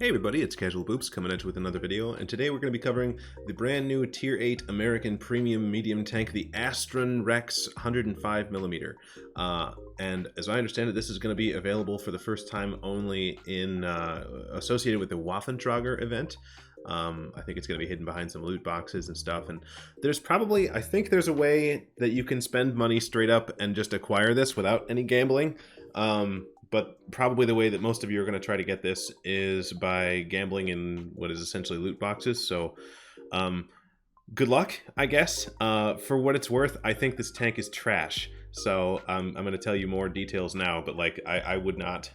Hey everybody, it's Casual Boops coming at you with another video, and today we're going to be covering the brand new Tier 8 American Premium Medium Tank, the ASTRON Rex 105mm. And as I understand it, this is going to be available for the first time only in associated with the Waffentrager event. I think it's going to be hidden behind some loot boxes and stuff, and there's probably, I think there's a way that you can spend money straight up and just acquire this without any gambling. But probably the way that most of you are going to try to get this is by gambling in what is essentially loot boxes. So good luck, I guess. For what it's worth, I think this tank is trash. So I'm going to tell you more details now, but like I would not,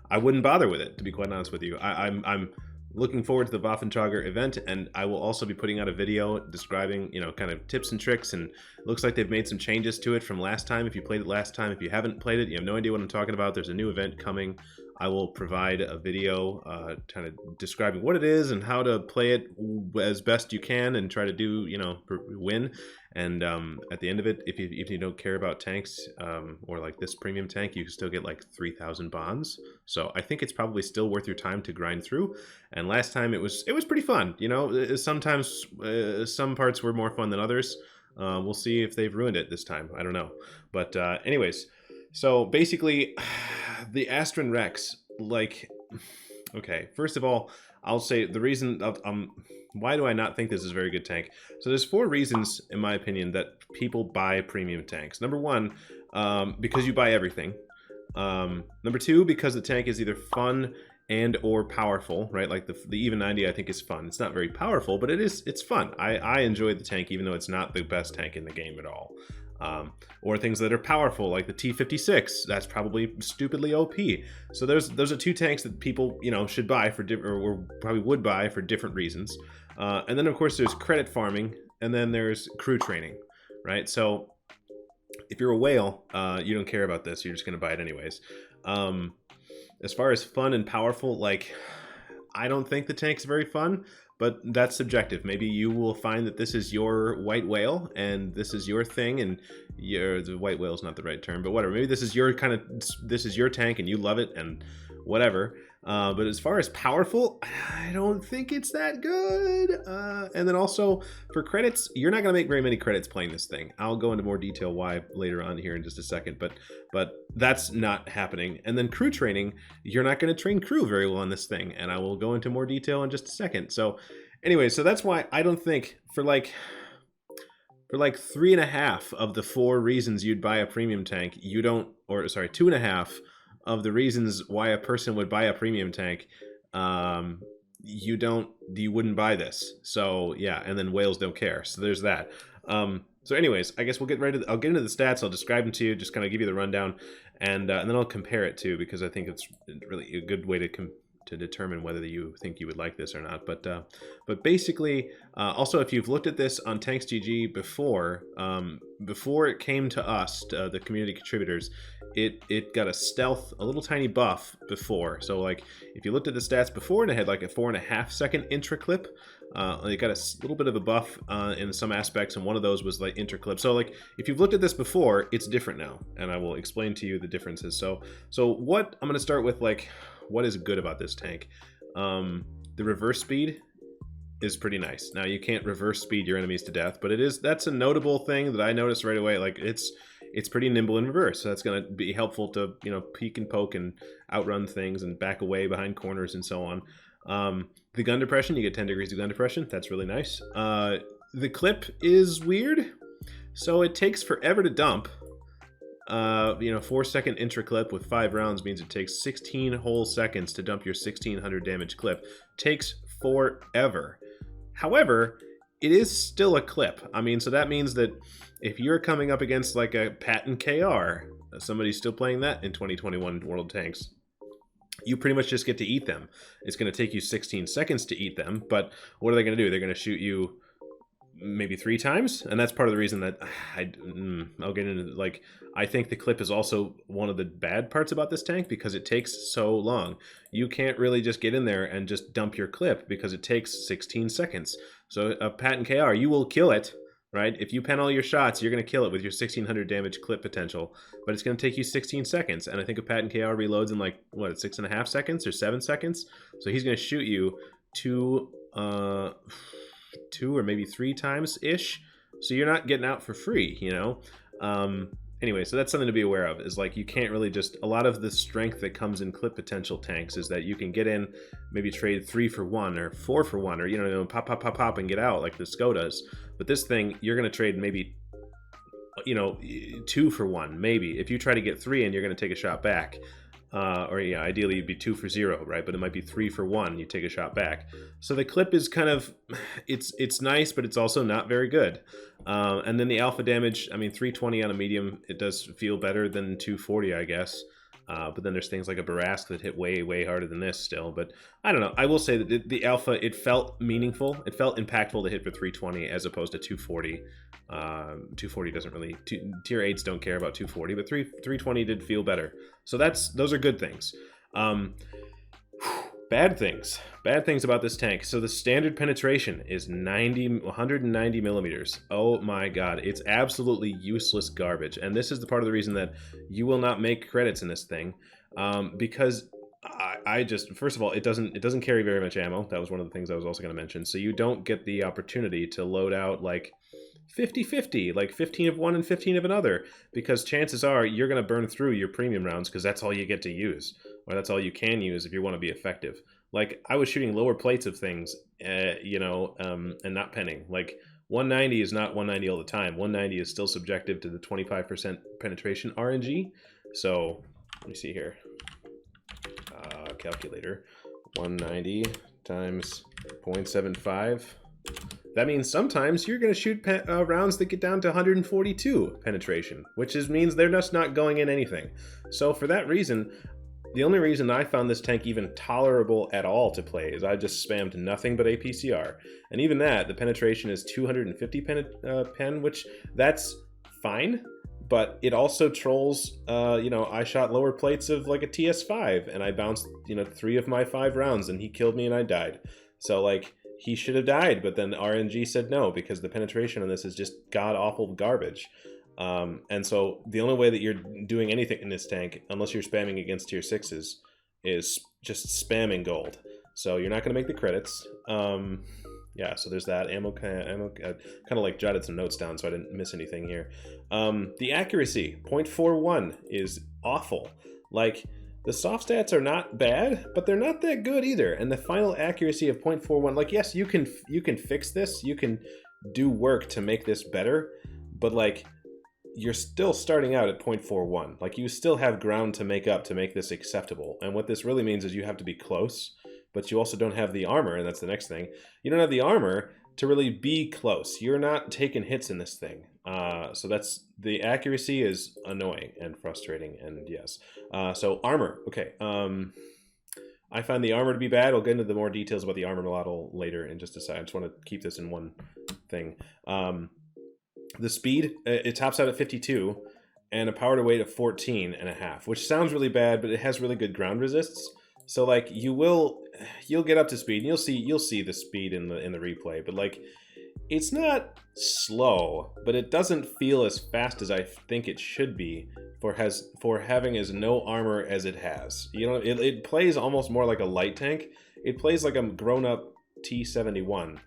I wouldn't bother with it, to be quite honest with you. I'm looking forward to the Waffentrager event, and I will also be putting out a video describing, kind of tips and tricks, and it looks like they've made some changes to it from last time. If you played it last time, if you haven't played it, you have no idea what I'm talking about, there's a new event coming. I will provide a video kind of describing what it is and how to play it as best you can and try to do, win. And at the end of it, if you don't care about tanks or like this premium tank, you can still get like 3,000 bonds. So I think it's probably still worth your time to grind through. And last time it was pretty fun. Sometimes some parts were more fun than others. We'll see if they've ruined it this time. I don't know. But anyways, so basically, the ASTRON Rex, okay, first of all, I'll say the reason why do I not think this is a very good tank? So there's 4 reasons, in my opinion, that people buy premium tanks. Number 1, because you buy everything. Number 2, because the tank is either fun and or powerful, right? Like the Even 90, I think, is fun. It's not very powerful, but it's fun. I enjoy the tank, even though it's not the best tank in the game at all. Or things that are powerful, like the T56. That's probably stupidly OP. So those are 2 tanks that people should buy for or probably would buy for different reasons. And then of course there's credit farming, and then there's crew training, right? So if you're a whale, you don't care about this. You're just gonna buy it anyways. As far as fun and powerful, I don't think the tank's very fun. But that's subjective. Maybe you will find that this is your white whale and this is your thing, and the white whale is not the right term, but whatever. Maybe this is your this is your tank and you love it and whatever. But as far as powerful, I don't think it's that good. And then also for credits, you're not going to make very many credits playing this thing. I'll go into more detail why later on here in just a second, but that's not happening. And then crew training, you're not going to train crew very well on this thing, and I will go into more detail in just a second. So anyway, so that's why I don't think for like 3.5 of the 4 reasons you'd buy a premium tank, you don't, or sorry, 2.5 of the reasons why a person would buy a premium tank, you wouldn't buy this. So yeah, and then whales don't care. So there's that. So anyways, I guess we'll get right to I'll get into the stats. I'll describe them to you, just kind of give you the rundown, and then I'll compare it too, because I think it's really a good way to determine whether you think you would like this or not. But basically, also if you've looked at this on TanksGG before it came to us, the community contributors, it got a little tiny buff before. So like if you looked at the stats before, and it had like a 4.5 second intra-clip, it got a little bit of a buff in some aspects, and one of those was like intra-clip. So like if you've looked at this before, it's different now, and I will explain to you the differences. So what I'm going to start with, what is good about this tank? The reverse speed is pretty nice. Now you can't reverse speed your enemies to death, but that's a notable thing that I noticed right away. Like it's pretty nimble in reverse, so that's going to be helpful to peek and poke and outrun things and back away behind corners and so on. The gun depression, you get 10 degrees of gun depression. That's really nice. The clip is weird, so it takes forever to dump. 4-second intra clip with 5 rounds means it takes 16 whole seconds to dump your 1600 damage clip. Takes forever. However, it is still a clip. So that means that if you're coming up against like a Patton KR, somebody's still playing that in 2021 World Tanks, you pretty much just get to eat them. It's going to take you 16 seconds to eat them, but what are they going to do? They're going to shoot you maybe 3 times, and that's part of the reason that I'll get into, I think the clip is also one of the bad parts about this tank, because it takes so long. You can't really just get in there and just dump your clip, because it takes 16 seconds. So a Patton KR, you will kill it, right? If you pen all your shots, you're going to kill it with your 1600 damage clip potential, but it's going to take you 16 seconds. And I think a Patton KR reloads in like, what, 6.5 seconds or 7 seconds? So he's going to shoot you two or maybe 3 times-ish. So you're not getting out for free, you know? Anyway, so that's something to be aware of, is like you can't really just, a lot of the strength that comes in clip potential tanks is that you can get in, maybe trade 3 for 1 or 4 for 1, or, you know, pop, pop, pop, pop and get out like the SCO does. But this thing, you're going to trade maybe, you know, 2 for 1, maybe. If you try to get 3 in, you're going to take a shot back. Or yeah, ideally it'd be 2 for 0, right? But it might be 3 for 1. You take a shot back. So the clip is kind of, it's nice, but it's also not very good. And then the alpha damage, I mean, 320 on a medium, it does feel better than 240, I guess. But then there's things like a Barask that hit way, way harder than this still. But I don't know. I will say that the alpha, it felt meaningful. It felt impactful to hit for 320 as opposed to 240. 240 doesn't really, tier 8s don't care about 240, but 320 did feel better. So those are good things. Bad things about this tank. So the standard penetration is 190 millimeters. Oh my god, it's absolutely useless garbage. And this is the part of the reason that you will not make credits in this thing, because I just, first of all, it doesn't carry very much ammo. That was one of the things I was also going to mention. So you don't get the opportunity to load out like 50-50, like 15 of one and 15 of another, because chances are you're going to burn through your premium rounds because that's all you get to use, or that's all you can use if you want to be effective. Like, I was shooting lower plates of things, you know, and not penning. Like, 190 is not 190 all the time. 190 is still subjective to the 25% penetration RNG. So, let me see here. Calculator. 190 times 0.75. That means sometimes you're going to shoot rounds that get down to 142 penetration, which means they're just not going in anything. So for that reason, the only reason I found this tank even tolerable at all to play is I just spammed nothing but APCR. And even that, the penetration is 250 pen, which that's fine. But it also trolls, you know, I shot lower plates of like a TS5 and I bounced, you know, 3 of my 5 rounds and he killed me and I died. So like, he should have died, but then RNG said no because the penetration on this is just god-awful garbage. And so the only way that you're doing anything in this tank, unless you're spamming against tier 6s, is just spamming gold. So you're not going to make the credits. Yeah, so there's that. Ammo kind of like jotted some notes down so I didn't miss anything here. The accuracy, 0.41, is awful. Like, the soft stats are not bad, but they're not that good either. And the final accuracy of 0.41, like, yes, you can fix this. You can do work to make this better, but like, you're still starting out at 0.41. Like, you still have ground to make up to make this acceptable. And what this really means is you have to be close, but you also don't have the armor, and that's the next thing. You don't have the armor to really be close. You're not taking hits in this thing. So that's, the accuracy is annoying and frustrating, and yes. So armor, okay. I find the armor to be bad. We'll get into the more details about the armor model later in just a second. I just want to keep this in one thing. The speed, it tops out at 52, and a power to weight of 14.5, which sounds really bad, but it has really good ground resists. So like, you'll get up to speed, and you'll see the speed in the replay, but like, it's not slow, but it doesn't feel as fast as I think it should be for having as no armor as it has. You know, it plays almost more like a light tank. It plays like a grown-up T-71,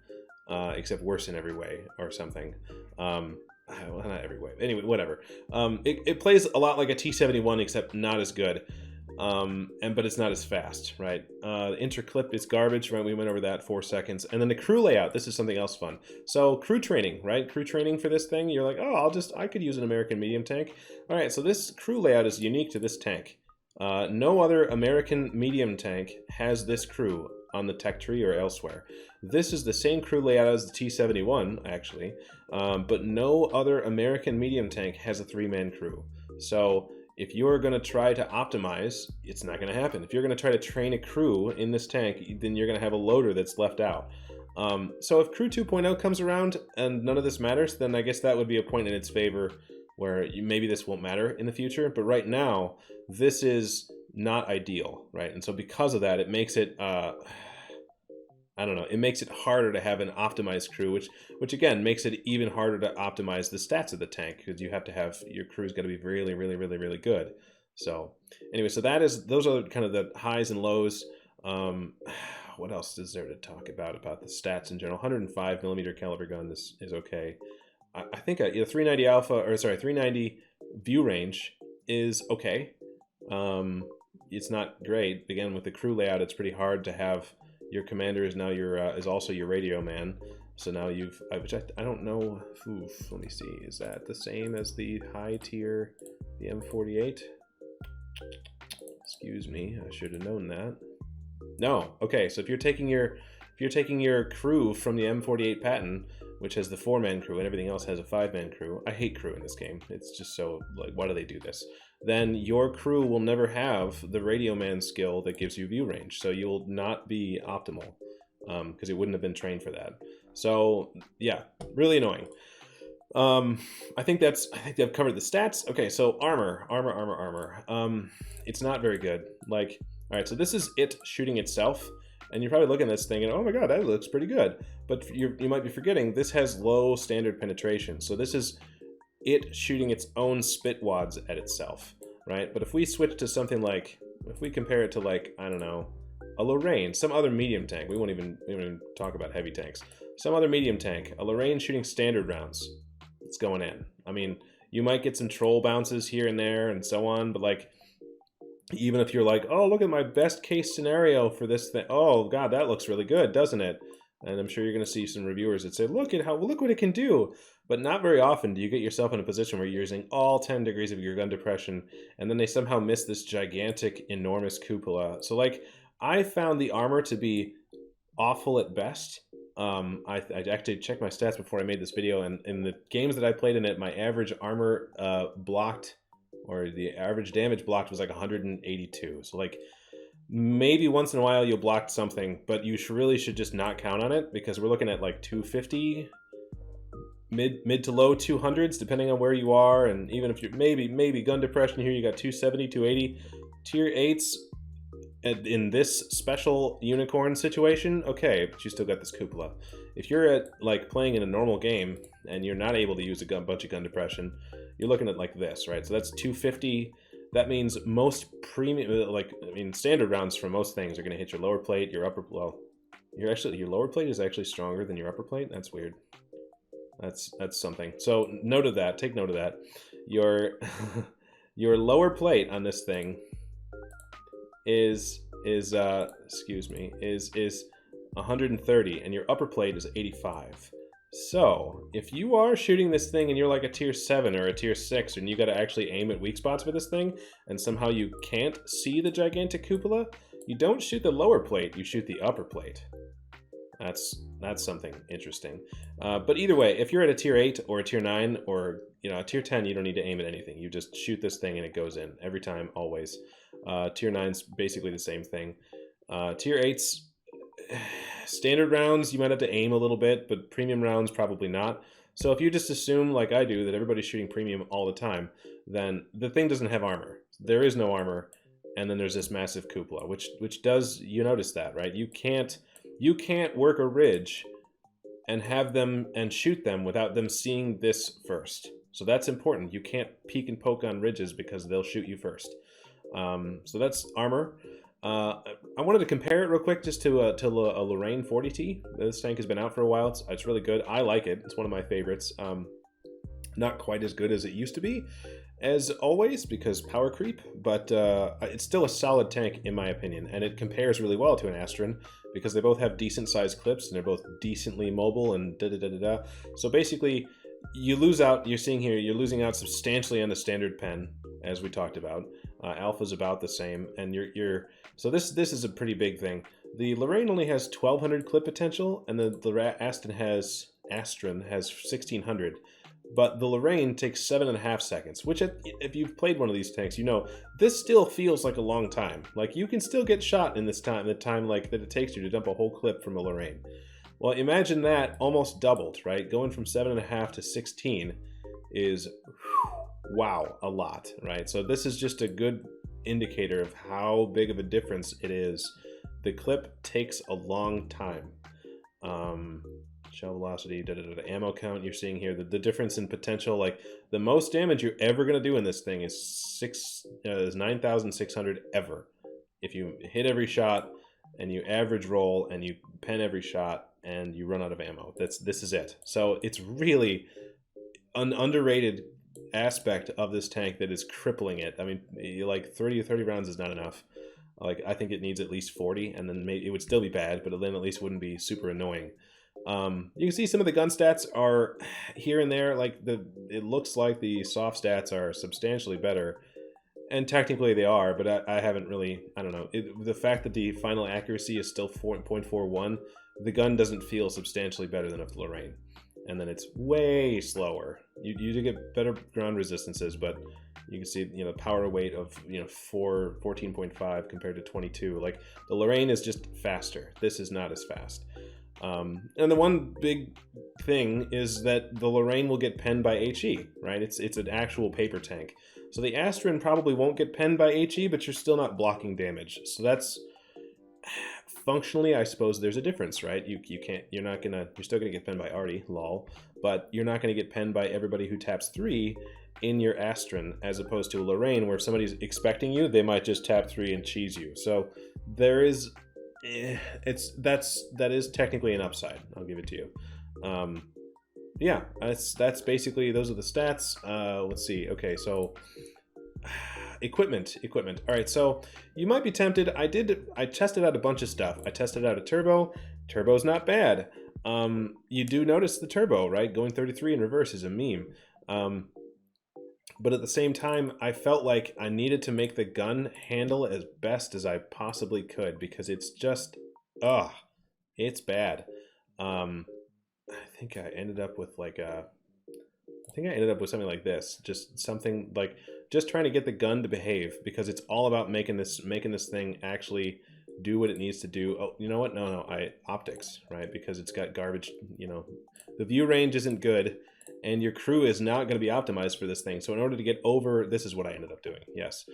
except worse in every way or something. Well, not every way. Anyway, whatever. It plays a lot like a T-71, except not as good. But it's not as fast, right? Intra-clip is garbage, right? We went over that 4 seconds. And then the crew layout, this is something else fun. So crew training, right? Crew training for this thing, you're like, oh, I could use an American medium tank. All right, so this crew layout is unique to this tank. No other American medium tank has this crew on the tech tree or elsewhere. This is the same crew layout as the T-71, actually, but no other American medium tank has a 3-man crew. So if you're going to try to optimize, it's not going to happen. If you're going to try to train a crew in this tank, then you're going to have a loader that's left out. So if Crew 2.0 comes around and none of this matters, then I guess that would be a point in its favor where maybe this won't matter in the future. But right now, this is not ideal, right? And so because of that, it makes it I don't know, it makes it harder to have an optimized crew, which again makes it even harder to optimize the stats of the tank, because you have to have your crew's got to be really, really, really, really good. So anyway, so those are kind of the highs and lows. What else is there to talk about the stats in general? 105 millimeter caliber gun is okay. I think a 390 alpha, or sorry, 390 view range is okay. It's not great. Again, with the crew layout, it's pretty hard to have your commander is now your is also your radio man. So now you've, which I don't know. Oof, let me see. Is that the same as the high tier, the M48? Excuse me, I should have known that. No. Okay, so if you're taking your crew from the M48 patent, which has the 4-man crew and everything else has a 5-man crew. I hate crew in this game. It's just so, like, why do they do this? Then your crew will never have the radio man skill that gives you view range. So you'll not be optimal because it wouldn't have been trained for that. So yeah, really annoying. I think I've covered the stats. Okay, so armor. It's not very good. Like, all right, so this is it shooting itself. And you're probably looking at this thing and, oh my god, that looks pretty good. But you might be forgetting, this has low standard penetration. So this is it shooting its own spit wads at itself, right? But if we switch to something like, if we compare it to, like, I don't know, a Lorraine, some other medium tank, we won't even talk about heavy tanks, some other medium tank, a Lorraine shooting standard rounds, it's going in. I mean, you might get some troll bounces here and there and so on, but like, even if you're like, oh, look at my best case scenario for this thing. Oh god, that looks really good, doesn't it? And I'm sure you're going to see some reviewers that say, look what it can do. But not very often do you get yourself in a position where you're using all 10 degrees of your gun depression, and then they somehow miss this gigantic, enormous cupola. So like, I found the armor to be awful at best. I actually checked my stats before I made this video, and in the games that I played in it, my average armor blocked, or the average damage blocked, was like 182. So like, maybe once in a while you'll block something, but you really should just not count on it, because we're looking at like 250, mid to low 200s, depending on where you are. And even if you're maybe gun depression here, you got 270, 280. Tier 8s in this special unicorn situation, okay, but you still got this cupola. If you're at like playing in a normal game and you're not able to use a bunch of gun depression, you're looking at like this, right? So that's 250. That means most premium, like, I mean, standard rounds for most things are going to hit your lower plate, your upper, well, your lower plate is actually stronger than your upper plate. That's weird. That's something. So note of that. Take note of that. Your your lower plate on this thing is 130, and your upper plate is 85. So if you are shooting this thing and you're like a tier 7 or a tier 6, and you got to actually aim at weak spots for this thing, and somehow you can't see the gigantic cupola, you don't shoot the lower plate, you shoot the upper plate. That's something interesting. But either way, if you're at a tier 8 or a tier 9 or a tier 10, you don't need to aim at anything. You just shoot this thing and it goes in every time, always. Tier 9's basically the same thing. Tier 8's standard rounds, you might have to aim a little bit, but premium rounds probably not. So if you just assume, like I do, that everybody's shooting premium all the time, then the thing doesn't have armor. There is no armor, and then there's this massive cupola, which does, you notice that, right? You can't work a ridge and have them and shoot them without them seeing this first. So that's important. You can't peek and poke on ridges because they'll shoot you first. So that's armor. I wanted to compare it real quick just to a Lorraine 40T. This tank has been out for a while. It's really good. I like it. It's one of my favorites. Not quite as good as it used to be, as always, because power creep, but it's still a solid tank in my opinion, and it compares really well to an Astron because they both have decent sized clips and they're both decently mobile and da-da-da-da-da. So basically, you lose out, you're seeing here, you're losing out substantially on the standard pen, as we talked about. Alpha's about the same, and so this is a pretty big thing. The Lorraine only has 1200 clip potential, and the Astron has 1600. But the Lorraine takes 7.5 seconds, which if you've played one of these tanks, you know this still feels like a long time. Like, you can still get shot in this time, the time like that it takes you to dump a whole clip from a Lorraine. Well, imagine that almost doubled, right? Going from 7.5 to 16 is, wow, a lot, right? So this is just a good indicator of how big of a difference it is the clip takes a long time. Shell velocity, ammo count. You're seeing here the difference in potential. Like the most damage you're ever gonna do in this thing is 9,600 ever. If you hit every shot and you average roll and you pen every shot and you run out of ammo, this is it. So it's really an underrated aspect of this tank that is crippling it. I mean, like 30 rounds is not enough. Like I think it needs at least 40, and then maybe it would still be bad, but then at least wouldn't be super annoying. You can see some of the gun stats are here and there. Like it looks like the soft stats are substantially better, and technically they are, but I haven't really, I don't know. The fact that the final accuracy is still 4.41, the gun doesn't feel substantially better than a Lorraine. And then it's way slower. You do get better ground resistances, but you can see, you know, power weight of, you know, 14.5 compared to 22. Like the Lorraine is just faster. This is not as fast. And the one big thing is that the Lorraine will get penned by HE, right? It's an actual paper tank. So the Astron probably won't get penned by HE, but you're still not blocking damage. So that's functionally, I suppose there's a difference, right? You're still gonna get penned by Artie, lol, but you're not gonna get penned by everybody who taps 3 in your Astron, as opposed to a Lorraine, where if somebody's expecting you, they might just tap 3 and cheese you. So there is, that is technically an upside. I'll give it to you. Yeah, that's basically, those are the stats. Let's see. Okay, so equipment. All right, so you might be tempted. I tested out a bunch of stuff. I tested out a turbo. Turbo's not bad. You do notice the turbo, right? Going 33 in reverse is a meme. But at the same time, I felt like I needed to make the gun handle as best as I possibly could, because it's just, it's bad. I think I ended up with like something like this, just something like, just trying to get the gun to behave, because it's all about making this thing actually do what it needs to do. Oh, you know what? No, optics, right? Because it's got garbage, you know, the view range isn't good, and your crew is not going to be optimized for this thing. So in order to get over, this is what I ended up doing. Yes.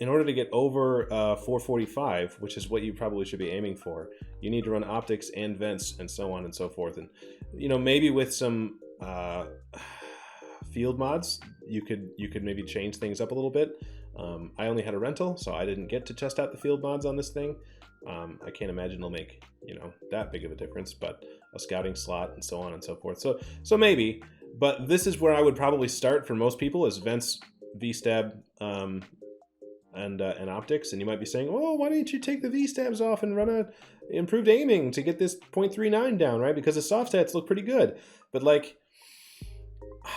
In order to get over 445, which is what you probably should be aiming for, you need to run optics and vents and so on and so forth. And, you know, maybe with some field mods, you could maybe change things up a little bit. I only had a rental, so I didn't get to test out the field mods on this thing. I can't imagine they'll make, you know, that big of a difference, but a scouting slot and so on and so forth. So maybe, but this is where I would probably start for most people, is vents, V-stab, and optics. And you might be saying, oh, why don't you take the V-stabs off and run a improved aiming to get this 0.39 down, right? Because the soft stats look pretty good. But like,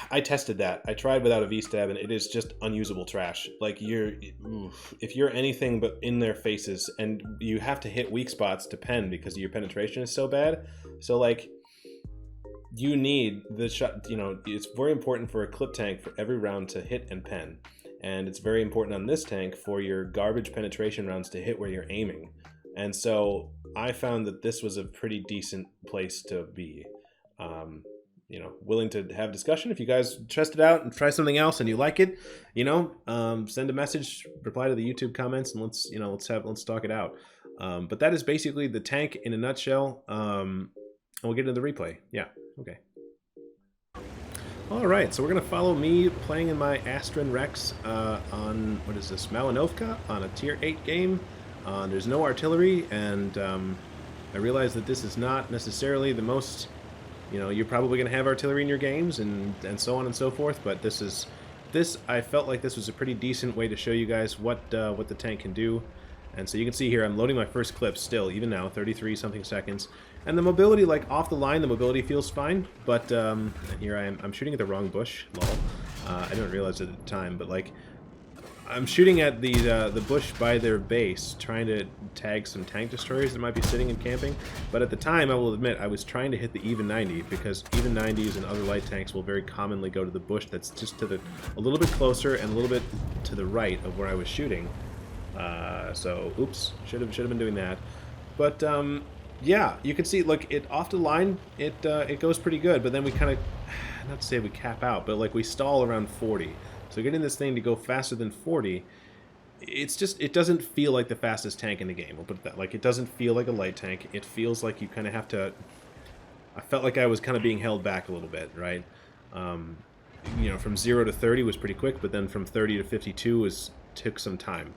I tested that. I tried without a V-stab, and it is just unusable trash. Like, if you're anything but in their faces, and you have to hit weak spots to pen because your penetration is so bad. So like, you need the shot, you know, it's very important for a clip tank for every round to hit and pen. And it's very important on this tank for your garbage penetration rounds to hit where you're aiming. And so I found that this was a pretty decent place to be. You know, willing to have discussion. If you guys test it out and try something else and you like it, you know, send a message, reply to the YouTube comments, and let's talk it out. But that is basically the tank in a nutshell. And we'll get into the replay. Yeah. Okay. All right. So we're gonna follow me playing in my ASTRON Rex on, what is this, Malinovka, on a tier 8 game. There's no artillery, and I realize that this is not necessarily the most, you know, you're probably going to have artillery in your games and so on and so forth, but I felt like this was a pretty decent way to show you guys what the tank can do. And so you can see here, I'm loading my first clip still, even now, 33 something seconds. And the mobility, like off the line, the mobility feels fine, but here I am, I'm shooting at the wrong bush, lol. I didn't realize it at the time, but like, I'm shooting at the bush by their base, trying to tag some tank destroyers that might be sitting and camping. But at the time, I will admit, I was trying to hit the even 90, because even 90s and other light tanks will very commonly go to the bush that's just to a little bit closer and a little bit to the right of where I was shooting. So, oops, should have been doing that. But yeah, you can see, look, it off the line, it goes pretty good. But then we kind of, not to say we cap out, but like we stall around 40. So getting this thing to go faster than 40 it's just, it doesn't feel like the fastest tank in the game. We'll put it that. Like, it doesn't feel like a light tank. It feels like you kind of have to. I felt like I was kind of being held back a little bit, right? You know, from 0 to 30 was pretty quick, but then from 30 to 52 took some time.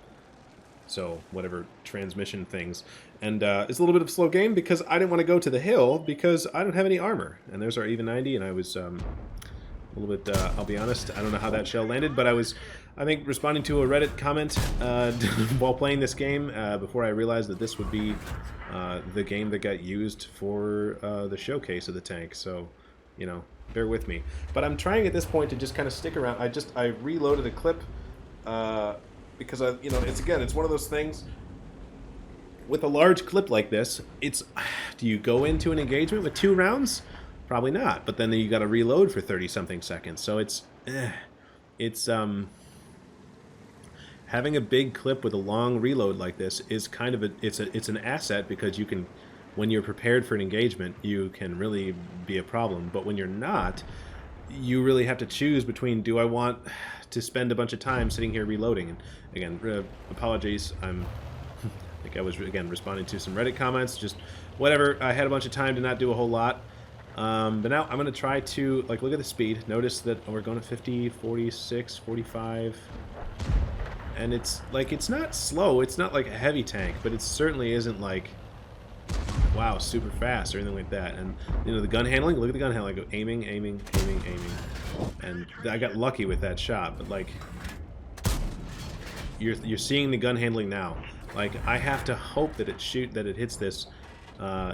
So whatever transmission things, and it's a little bit of a slow game because I didn't want to go to the hill because I don't have any armor. And there's our even 90, and I was a little bit. I'll be honest, I don't know how that shell landed, but I think, responding to a Reddit comment while playing this game before I realized that this would be the game that got used for the showcase of the tank. So, you know, bear with me. But I'm trying at this point to just kind of stick around. I reloaded a clip. Because you know, it's one of those things with a large clip like this. Do you go into an engagement with 2 rounds? Probably not. But then you got to reload for 30-something seconds. So it's having a big clip with a long reload like this is kind of it's an asset, because you can, when you're prepared for an engagement, you can really be a problem. But when you're not, you really have to choose between, do I want to spend a bunch of time sitting here reloading? And again, apologies, I think I was again responding to some Reddit comments, just whatever. I had a bunch of time to not do a whole lot, but now I'm going to try to, like, look at the speed. Notice that we're going to 50, 46, 45, and it's like, it's not slow, it's not like a heavy tank, but it certainly isn't like, wow, super fast or anything like that. And you know, the gun handling, look at the gun handling. I go aiming, aiming, aiming, aiming, and I got lucky with that shot. But like, you're seeing the gun handling now. Like, I have to hope that it hits this,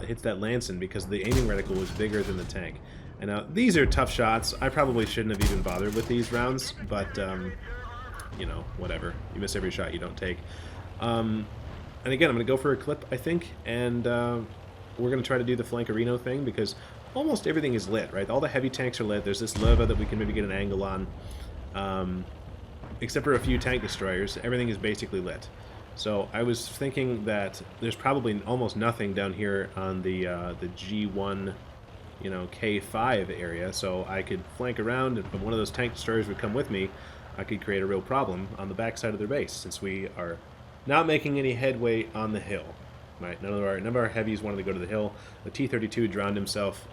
hits that Lanson, because the aiming reticle was bigger than the tank. And now these are tough shots. I probably shouldn't have even bothered with these rounds, but you know, whatever. You miss every shot you don't take. And again, I'm going to go for a clip, I think, and we're going to try to do the flankerino thing, because almost everything is lit, right? All the heavy tanks are lit. There's this leva that we can maybe get an angle on. Except for a few tank destroyers, everything is basically lit. So I was thinking that there's probably almost nothing down here on the G1, you know, K5 area, so I could flank around, and if one of those tank destroyers would come with me, I could create a real problem on the backside of their base, since we are not making any headway on the hill. Right, none of our heavies wanted to go to the hill. The T-32 drowned himself.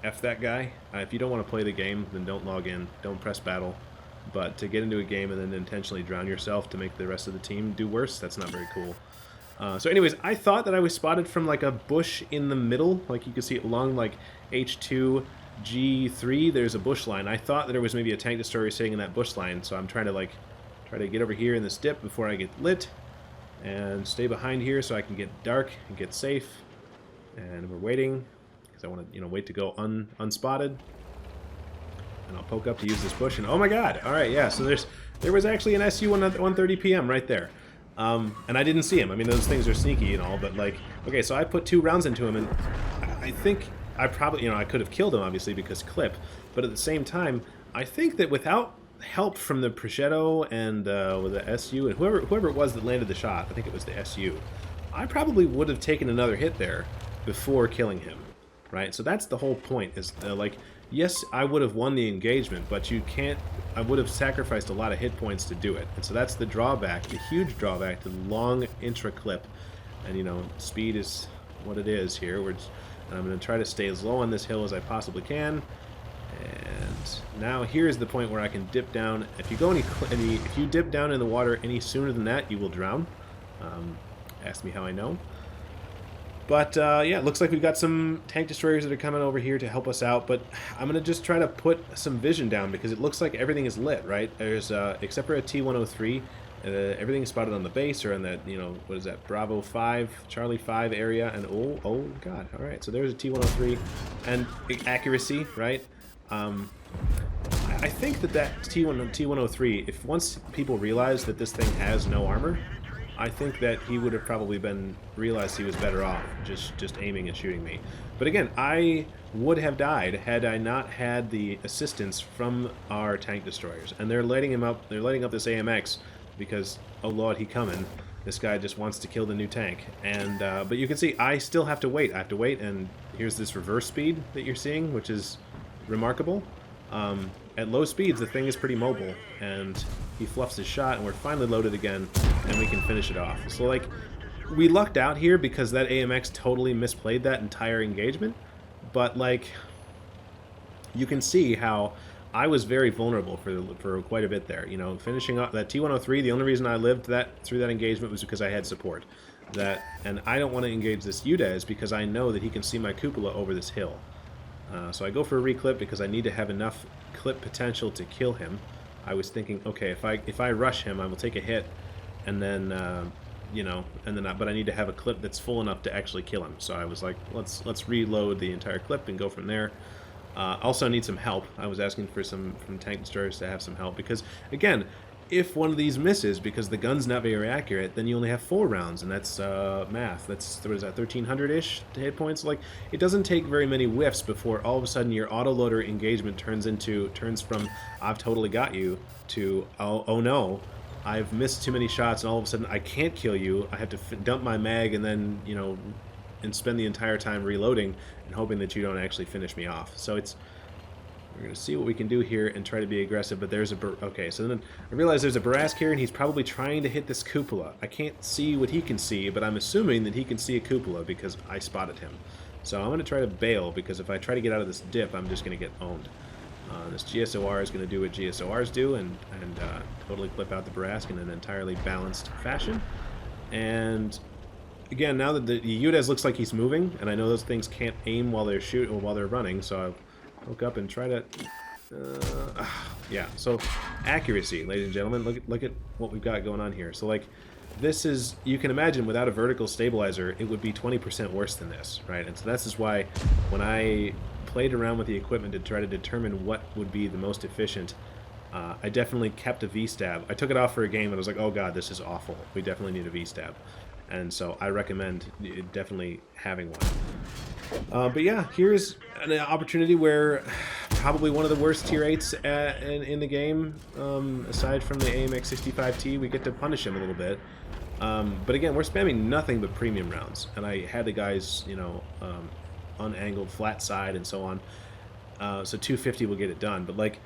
F that guy. If you don't want to play the game, then don't log in. Don't press battle. But to get into a game and then intentionally drown yourself to make the rest of the team do worse, that's not very cool. So anyways, I thought that I was spotted from like a bush in the middle. Like, you can see along like H2, G3, there's a bush line. I thought that there was maybe a tank destroyer sitting in that bush line, so I'm trying to try to get over here in this dip before I get lit, and stay behind here so I can get dark and get safe. And we're waiting, because I want to, you know, wait to go unspotted. And I'll poke up to use this bush, and oh my god! All right, yeah. So there was actually an SU 130 PM right there, and I didn't see him. I mean, those things are sneaky and all, but like, okay, so I put 2 rounds into him, and I think I probably, you know, I could have killed him obviously because clip, but at the same time, I think that without help from the Progetto and with the SU and whoever it was that landed the shot, I think it was the SU, I probably would have taken another hit there before killing him, right? So that's the whole point, is like, yes, I would have won the engagement, but you can't, I would have sacrificed a lot of hit points to do it. And so that's the drawback, the huge drawback to the long intra-clip. And you know, speed is what it is here. And I'm going to try to stay as low on this hill as I possibly can. And now here's the point where I can dip down. If you go if you dip down in the water any sooner than that, you will drown. Ask me how I know. But yeah, it looks like we've got some tank destroyers that are coming over here to help us out. But I'm gonna just try to put some vision down, because it looks like everything is lit, right? There's except for a T-103, everything is spotted on the base, or in that, you know, what is that, Bravo 5, Charlie 5 area. And oh god, all right. So there's a T-103, and accuracy, right? I think that T-103, if once people realize that this thing has no armor, I think that he would have probably realized he was better off just aiming and shooting me. But again, I would have died had I not had the assistance from our tank destroyers. And they're lighting him up. They're lighting up this AMX because, oh lord, he coming. This guy just wants to kill the new tank. And but you can see I still have to wait. I have to wait, and here's this reverse speed that you're seeing, which is remarkable. at low speeds, the thing is pretty mobile, and he fluffs his shot, and we're finally loaded again, and we can finish it off. So, like, we lucked out here because that AMX totally misplayed that entire engagement, but, like, you can see how I was very vulnerable for quite a bit there. You know, finishing up that T-103, the only reason I lived through that engagement was because I had support. And I don't want to engage this Udez because I know that he can see my cupola over this hill. So I go for a reclip because I need to have enough clip potential to kill him. I was thinking, okay, if I rush him, I will take a hit, and then you know, but I need to have a clip that's full enough to actually kill him. So I was like, let's reload the entire clip and go from there. Also, I need some help. I was asking for some from tank destroyers to have some help because, again, if one of these misses because the gun's not very accurate, then you only have 4 rounds, and that's math. That's, what is that, 1,300-ish hit points? Like, it doesn't take very many whiffs before all of a sudden your autoloader engagement turns from I've totally got you to oh no, I've missed too many shots, and all of a sudden I can't kill you. I have to dump my mag and then, you know, and spend the entire time reloading and hoping that you don't actually finish me off. So we're going to see what we can do here and try to be aggressive, but there's okay, so then I realize there's a Barask here, and he's probably trying to hit this cupola. I can't see what he can see, but I'm assuming that he can see a cupola because I spotted him. So I'm going to try to bail, because if I try to get out of this dip, I'm just going to get owned. This GSOR is going to do what GSORs do, and totally clip out the Barask in an entirely balanced fashion. And again, now that the Udez looks like he's moving, and I know those things can't aim while they're while they're running, so I'll hook up and try to yeah, so accuracy, ladies and gentlemen. Look at what we've got going on here. So, like, this is, you can imagine, without a vertical stabilizer it would be 20% worse than this, right? And so this is why when I played around with the equipment to try to determine what would be the most efficient, I definitely kept a V-stab. I took it off for a game and I was like, oh god, this is awful, we definitely need a V-stab. And so I recommend definitely having one. But yeah, here's an opportunity where probably one of the worst tier 8s in the game, aside from the AMX 65T, we get to punish him a little bit. But again, we're spamming nothing but premium rounds, and I had the guys, you know, unangled, flat side, and so on. So 250 will get it done. But, like,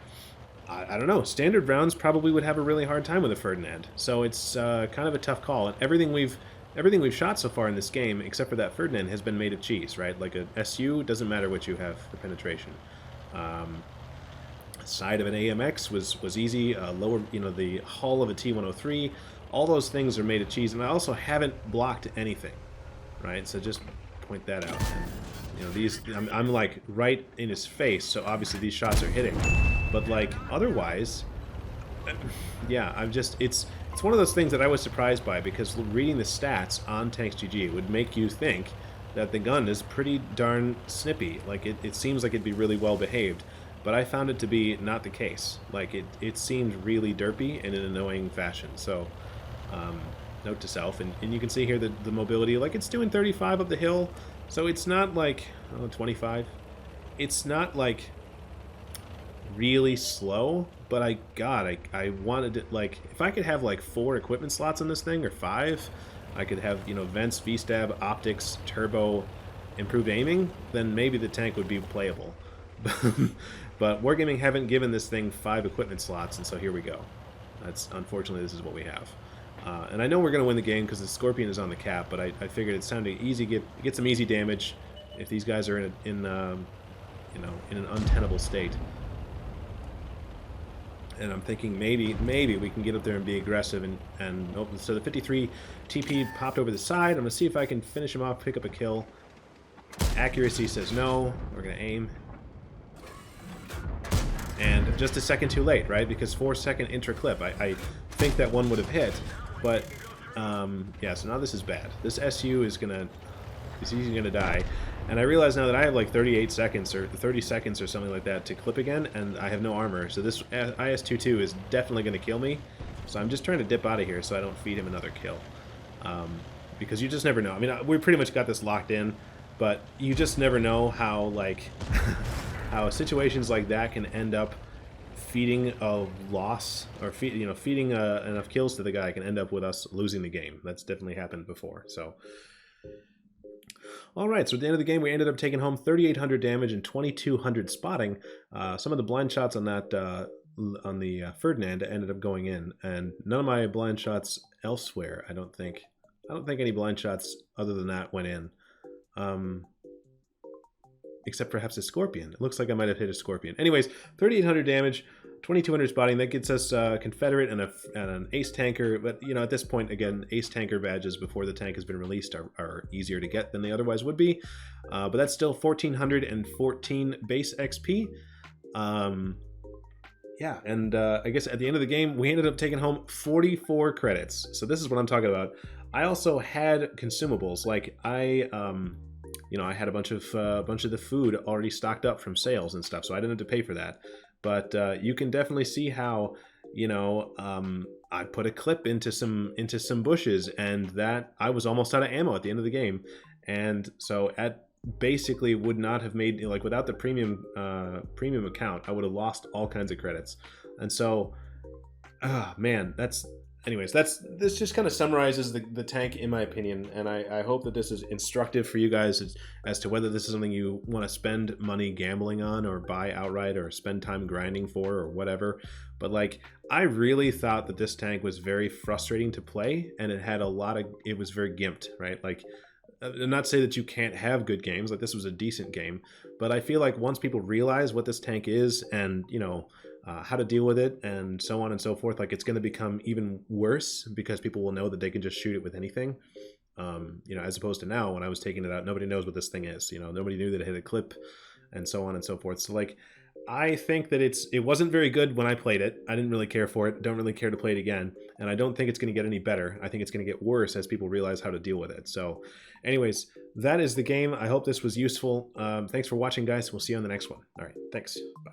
I don't know, standard rounds probably would have a really hard time with a Ferdinand. So it's kind of a tough call. And everything we've shot so far in this game, except for that Ferdinand, has been made of cheese, right? Like a SU, doesn't matter what you have for penetration. Side of an AMX was easy. Lower, you know, the hull of a T-103, all those things are made of cheese. And I also haven't blocked anything, right? So just point that out. And, you know, these, I'm like right in his face, so obviously these shots are hitting. But, like, otherwise, yeah, it's one of those things that I was surprised by, because reading the stats on Tanks GG would make you think that the gun is pretty darn snippy. Like, it seems like it'd be really well behaved, but I found it to be not the case. Like, it seemed really derpy in an annoying fashion. So, note to self, and you can see here the mobility, like, it's doing 35 up the hill, so it's not like, oh, 25. It's not like really slow, but I wanted it, like, if I could have like 4 equipment slots on this thing, or 5, I could have, you know, vents, V-stab, optics, turbo, improved aiming, then maybe the tank would be playable. But Wargaming haven't given this thing 5 equipment slots, and so here we go. That's, unfortunately, this is what we have. And I know we're going to win the game because the Scorpion is on the cap, but I figured it sounded easy, get some easy damage if these guys are in you know, in an untenable state. And I'm thinking maybe we can get up there and be aggressive, and oh, so the 53 TP popped over the side. I'm gonna see if I can finish him off, pick up a kill. Accuracy says no. We're gonna aim, and just a second too late, right? Because 4-second intra-clip. I think that one would have hit, but yeah. So now this is bad. This SU is gonna die. And I realize now that I have like 38 seconds or 30 seconds or something like that to clip again, and I have no armor. So this IS-22 is definitely going to kill me. So I'm just trying to dip out of here so I don't feed him another kill. Because you just never know. I mean, we pretty much got this locked in, but you just never know how, like, how situations like that can end up feeding a loss, or feeding enough kills to the guy can end up with us losing the game. That's definitely happened before. So All right, so at the end of the game, we ended up taking home 3,800 damage and 2,200 spotting. Some of the blind shots on that on the Ferdinand ended up going in, and none of my blind shots elsewhere. I don't think any blind shots other than that went in, except perhaps a Scorpion. It looks like I might have hit a Scorpion. Anyways, 3,800 damage. 2,200 spotting, that gets us Confederate and an Ace Tanker, but you know, at this point, again, Ace Tanker badges before the tank has been released are easier to get than they otherwise would be, but that's still 1,414 base XP. Yeah, and I guess at the end of the game, we ended up taking home 44 credits, so this is what I'm talking about. I also had consumables, like I had a bunch of the food already stocked up from sales and stuff, so I didn't have to pay for that. But you can definitely see how, I put a clip into some bushes, and that I was almost out of ammo at the end of the game, and so basically would not have made, like, without the premium account, I would have lost all kinds of credits. And so, man, this just kind of summarizes the tank in my opinion, and I hope that this is instructive for you guys as to whether this is something you want to spend money gambling on or buy outright or spend time grinding for or whatever. But like, I really thought that this tank was very frustrating to play, and it was very gimped, right? Like, not say that you can't have good games, like this was a decent game, but I feel like once people realize what this tank is and how to deal with it and so on and so forth, like, it's going to become even worse because people will know that they can just shoot it with anything, as opposed to now when I was taking it out, nobody knows what this thing is, nobody knew that it hit a clip and so on and so forth. So like, I think that it wasn't very good when I played it. I didn't really care for it, don't really care to play it again, and I don't think it's going to get any better. I think it's going to get worse as people realize how to deal with it. So anyways, that is the game. I hope this was useful. Thanks for watching, guys. We'll see you on the next one. All right, thanks. Bye.